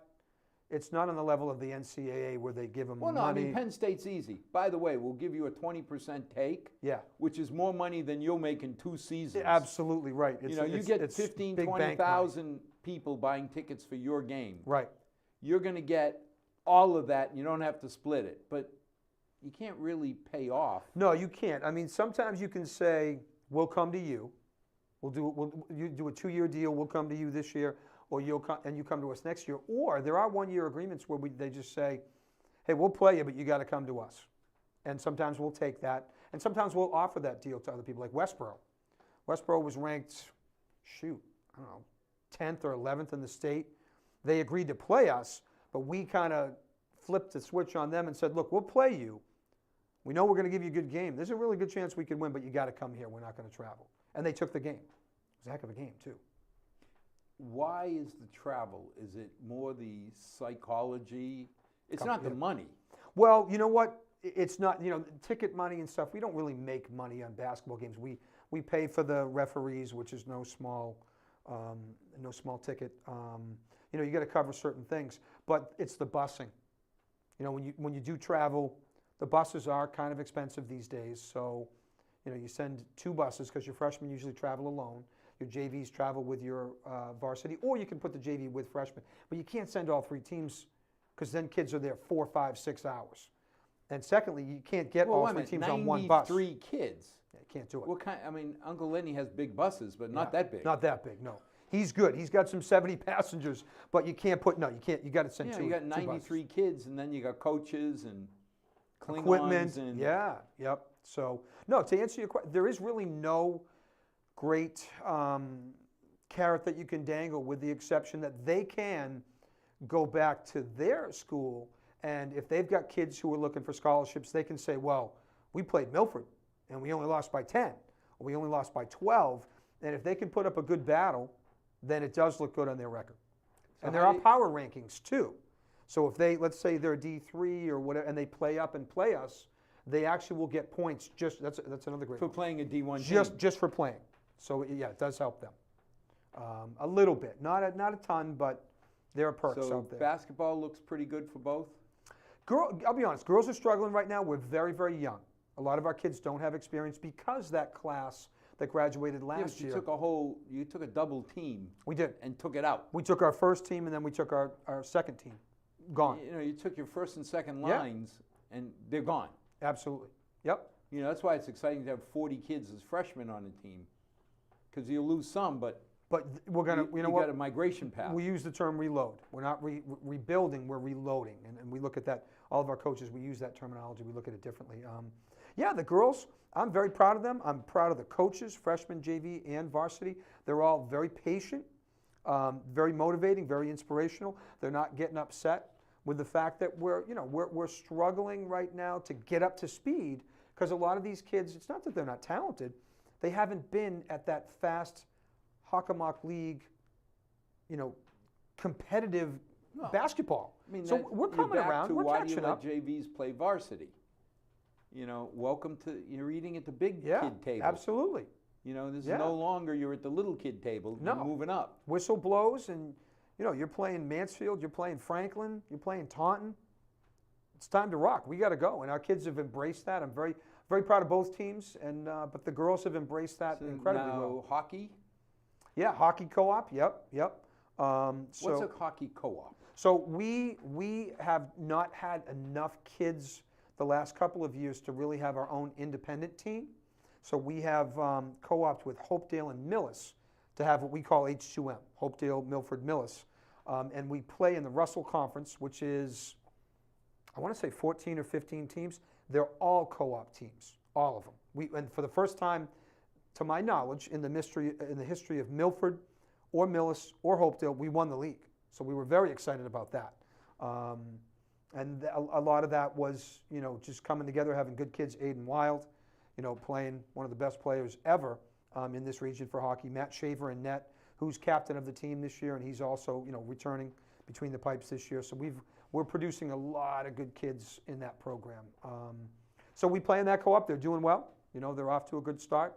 on the level of the NCAA where they give them Well, no, money. I mean, Penn State's easy. By the way, we'll give you a 20% take, Yeah, which is more money than you'll make in 2 seasons. absolutely right. You get 15, big bank money. 20,000 people buying tickets for your game. Right. You're going to get all of that, and you don't have to split it. But you can't really pay off. No, you can't. I mean, sometimes you can say, "We'll come to you. You do a 2-year deal. We'll come to you this year, or you come to us next year." Or there are 1-year agreements where they just say, "Hey, we'll play you, but you got to come to us." And sometimes we'll take that, and sometimes we'll offer that deal to other people, like Westboro. Westboro was ranked, I don't know, 10th or 11th in the state. They agreed to play us, but we kind of flipped the switch on them and said, "Look, we'll play you. We know we're going to give you a good game. There's a really good chance we could win, but you got to come here. We're not going to travel." And they took the game. It was a heck of a game, too. Why is the travel? Is it more the psychology? It's not the money. Well, you know what? It's not, ticket money and stuff. We don't really make money on basketball games. We pay for the referees, which is no small ticket. You got to cover certain things, but it's the busing. When you do travel, the buses are kind of expensive these days. So, you send 2 buses because your freshmen usually travel alone. Your JVs travel with your varsity, or you can put the JV with freshmen. But you can't send all 3 teams because then kids are there 4, 5, 6 hours. And secondly, you can't get all 3 teams on one bus. 93 kids. Yeah, you can't do it. What kind? I mean, Uncle Lenny has big buses, but not that big. Not that big, no. He's good. He's got some 70 passengers, but you can't put, you can't. You got to send 2. You got 2 buses. 93 kids, and then you got coaches and Klingons Equipment. and Yep. So, no, to answer your question, there is really no great carrot that you can dangle, with the exception that they can go back to their school, and if they've got kids who are looking for scholarships, they can say, "Well, we played Milford, and we only lost by 10, or we only lost by 12, and if they can put up a good battle, then it does look good on their record." So and there are power rankings too. So if let's say they're D3 or whatever, and they play up and play us, they actually will get points. That's another great for one. playing a D1 Just for playing. So yeah, it does help them a little bit, not a ton, but there are perks So out there. basketball looks pretty good for both. I'll be honest, girls are struggling right now. We're very, very young. A lot of our kids don't have experience because that class that graduated last year. You took a double team. We did. And took it out. We took our first team, and then we took our second team. Gone. You took your first and second Yeah. lines, and they're gone. Absolutely. Yep. That's why it's exciting to have 40 kids as freshmen on a team, because you'll lose some, but we're gonna. you what? got a migration path. We use the term reload. We're not rebuilding. We're reloading, and we look at that. All of our coaches, we use that terminology. We look at it differently. The girls. I'm very proud of them. I'm proud of the coaches, freshman, JV, and varsity. They're all very patient, very motivating, very inspirational. They're not getting upset with the fact that we're struggling right now to get up to speed because a lot of these kids, it's not that they're not talented, they haven't been at that fast Hockomock League, competitive basketball. I mean, so we're coming around. We're catching up. Why do you let JVs play varsity? Welcome to you're eating at the big kid table. Absolutely. This is no longer you're at the little kid table. No. You're moving up. Whistle blows, and you're playing Mansfield, you're playing Franklin, you're playing Taunton. It's time to rock. We got to go, and our kids have embraced that. I'm very, very proud of both teams, and but the girls have embraced that incredibly well. Hockey. Yeah, hockey co-op. Yep. What's a hockey co-op? So we have not had enough kids the last couple of years to really have our own independent team. So we have co-opted with Hopedale and Millis to have what we call H2M, Hopedale, Milford, Millis. And we play in the Russell Conference, which is, I want to say 14 or 15 teams. They're all co-op teams, all of them. And for the first time, to my knowledge, in the history of Milford or Millis or Hopedale, we won the league. So we were very excited about that. And a lot of that was, just coming together, having good kids. Aiden Wild, playing one of the best players ever in this region for hockey. Matt Shaver in net, who's captain of the team this year, and he's also, returning between the pipes this year. So we're producing a lot of good kids in that program. So we play in that co-op. They're doing well. They're off to a good start.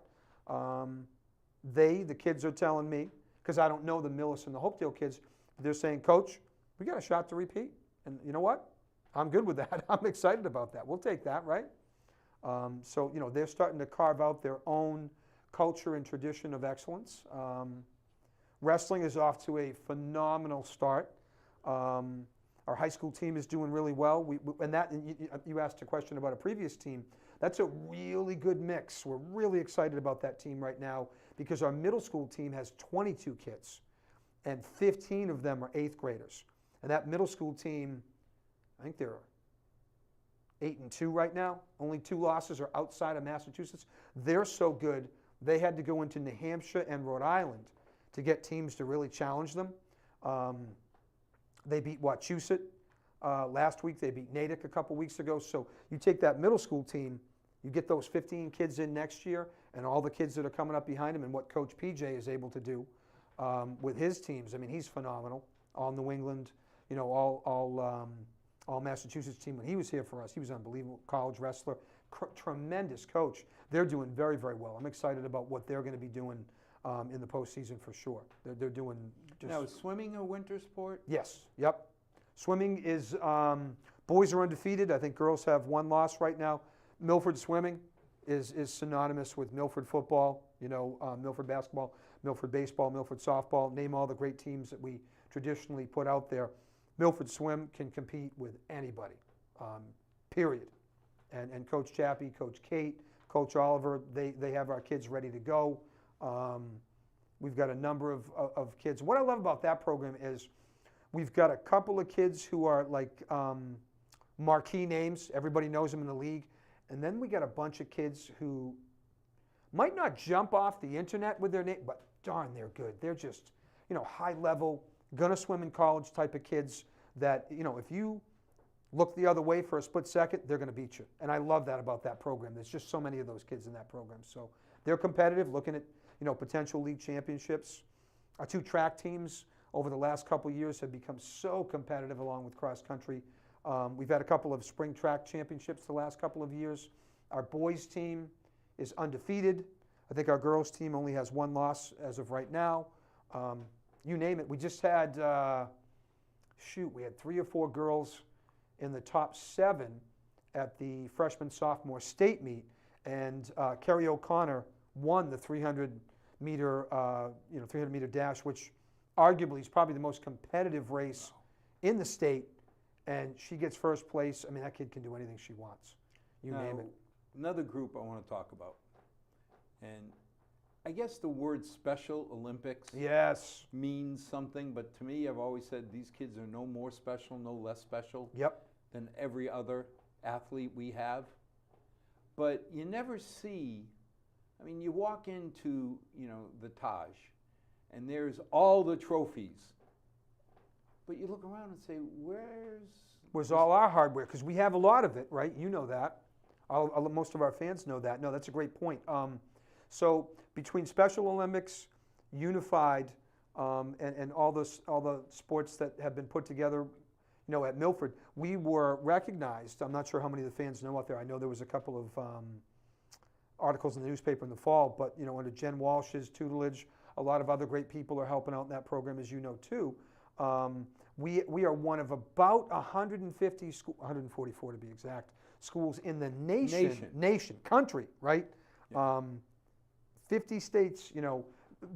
The kids are telling me, because I don't know the Millis and the Hopedale kids, they're saying, Coach, we got a shot to repeat. And you know what? I'm good with that. I'm excited about that. We'll take that, right? So, they're starting to carve out their own culture and tradition of excellence. Wrestling is off to a phenomenal start. Our high school team is doing really well. You asked a question about a previous team. That's a really good mix. We're really excited about that team right now because our middle school team has 22 kids, and 15 of them are 8th graders. And that middle school team, I think they're 8-2 right now. Only 2 losses are outside of Massachusetts. They're so good, they had to go into New Hampshire and Rhode Island to get teams to really challenge them. They beat Wachusett last week. They beat Natick a couple weeks ago. So you take that middle school team, you get those 15 kids in next year, and all the kids that are coming up behind him, and what Coach PJ is able to do with his teams. I mean, he's phenomenal. All New England, all Massachusetts team. When he was here for us, he was unbelievable. College wrestler, tremendous coach. They're doing very, very well. I'm excited about what they're going to be doing in the postseason for sure. They're doing just... Now, is swimming a winter sport? Yes, yep. Swimming is, boys are undefeated. I think girls have 1 loss right now. Milford swimming is synonymous with Milford football, Milford basketball, Milford baseball, Milford softball. Name all the great teams that we traditionally put out there. Milford swim can compete with anybody, period. And Coach Chappie, Coach Kate, Coach Oliver, they have our kids ready to go. We've got a number of kids. What I love about that program is we've got a couple of kids who are like marquee names. Everybody knows them in the league. And then we got a bunch of kids who might not jump off the internet with their name, but darn, they're good. They're just, high level, gonna swim in college type of kids that, if you look the other way for a split second, they're gonna beat you. And I love that about that program. There's just so many of those kids in that program. So they're competitive, looking at, potential league championships. Our 2 track teams over the last couple of years have become so competitive along with cross country. We've had a couple of spring track championships the last couple of years. Our boys team is undefeated. I think our girls team only has 1 loss as of right now. You name it. We just had, we had 3 or 4 girls in the top 7 at the freshman-sophomore state meet, and Kerry O'Connor won the 300-meter, 300-meter dash, which arguably is probably the most competitive race in the state, and she gets first place. I mean, that kid can do anything she wants. You name it. Another group I want to talk about, and I guess the word Special Olympics means something, but to me, I've always said these kids are no more special, no less special than every other athlete we have. But you never see, I mean, you walk into, the Taj, and there's all the trophies. But you look around and say, where's was all our hardware, because we have a lot of it, right? You know that. Most of our fans know that. No, that's a great point. So between Special Olympics, Unified, and all the sports that have been put together, at Milford, we were recognized. I'm not sure how many of the fans know out there. I know there was a couple of articles in the newspaper in the fall, but under Jen Walsh's tutelage, a lot of other great people are helping out in that program, as you know too. We are one of about 150 schools, 144 to be exact, schools in the nation, country, right? Yeah. 50 states,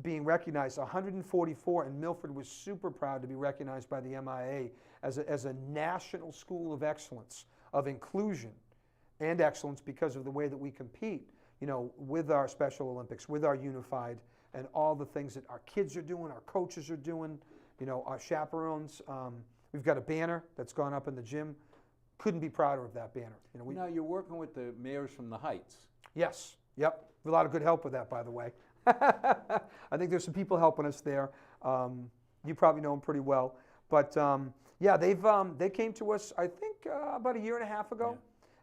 being recognized, 144, and Milford was super proud to be recognized by the MIA as a national school of excellence, of inclusion and excellence, because of the way that we compete, with our Special Olympics, with our Unified, and all the things that our kids are doing, our coaches are doing, our chaperones. We've got a banner that's gone up in the gym. Couldn't be prouder of that banner. Now you're working with the mayors from the Heights. Yes, yep. A lot of good help with that, by the way. I think there's some people helping us there. You probably know them pretty well. But yeah, they came to us, I think, about a year and a half ago,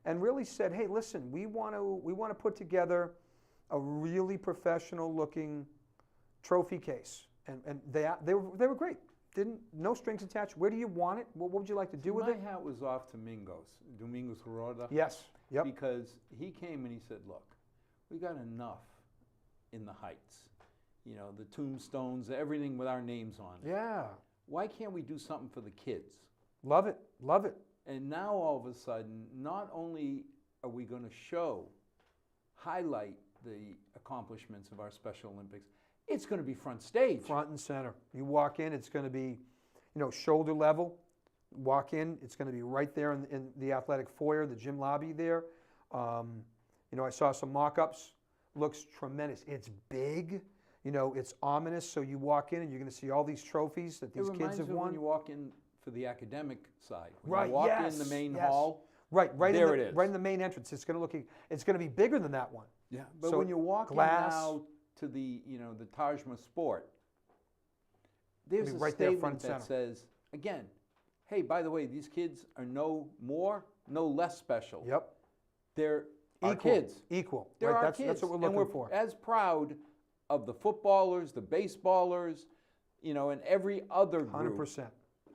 and really said, hey, listen, we want to put together a really professional-looking trophy case. And they were great. No strings attached. Where do you want it? What would you like to do with it? My hat was off to Domingos Roda. Yes. Yep. Because he came and he said, look, we got enough in the Heights. The tombstones, everything with our names on it. Yeah. Why can't we do something for the kids? Love it. Love it. And now all of a sudden, not only are we going to highlight the accomplishments of our Special Olympics, it's going to be front stage. Front and center. You walk in, it's going to be, shoulder level. Walk in, it's going to be right there in the athletic foyer, the gym lobby there. I saw some mock-ups. Looks tremendous. It's big. It's ominous. So you walk in and you're going to see all these trophies that these kids have won. When you walk in for the academic side. When right. you walk in the main hall. Right. There it is. Right in the main entrance. It's going to be bigger than that one. Yeah. But so when you walk in now to the the Tajma Sport, there's a statement that says again, hey, by the way, these kids are no more, no less special. Yep. They're our kids. Equal. They're right. our kids. That's what we're looking for. As proud of the footballers, the baseballers, and every other group. 100%.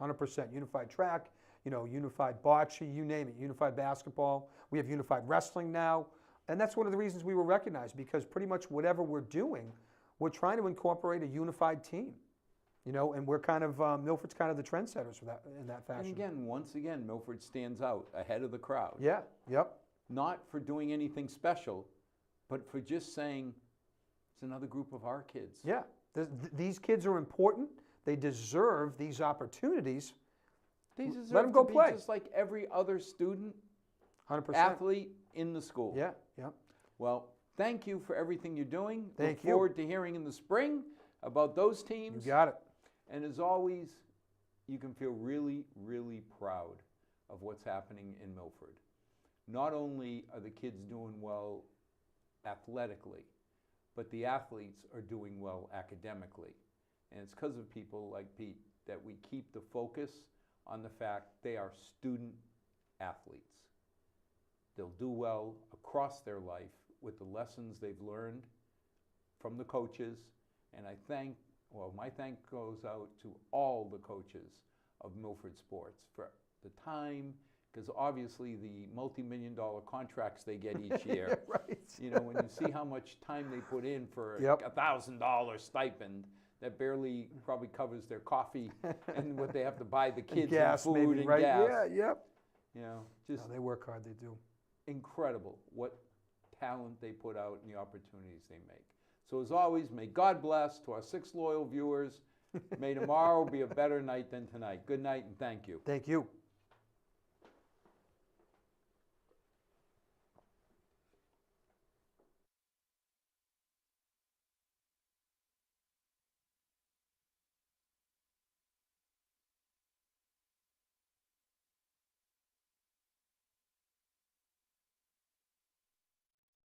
100%. Unified track, unified bocce, you name it. Unified basketball. We have unified wrestling now. And that's one of the reasons we were recognized, because pretty much whatever we're doing, we're trying to incorporate a unified team. And we're kind of, Milford's kind of the trendsetters for that, in that fashion. And again, once again, Milford stands out ahead of the crowd. Yeah, yep. Not for doing anything special, but for just saying, it's another group of our kids. Yeah, these kids are important. They deserve these opportunities. They deserve Let them go to play. Be just like every other student, 100%. athlete in the school. Yeah, yeah. Well, thank you for everything you're doing. Thank you. Look forward to hearing in the spring about those teams. You got it. And as always, you can feel really, really proud of what's happening in Milford. Not only are the kids doing well athletically, but the athletes are doing well academically. And it's because of people like Pete that we keep the focus on the fact they are student athletes. They'll do well across their life with the lessons they've learned from the coaches. And my thank goes out to all the coaches of Milford Sports for the time, because obviously the multi-million-dollar contracts they get each year. Right. When you see how much time they put in for a $1,000 stipend, that barely probably covers their coffee and what they have to buy the kids gas, and food maybe, and right? gas. Yeah, yep. Just they work hard. They do. incredible what talent they put out and the opportunities they make. So as always, may God bless to our 6 loyal viewers. May tomorrow be a better night than tonight. Good night and thank you. Thank you.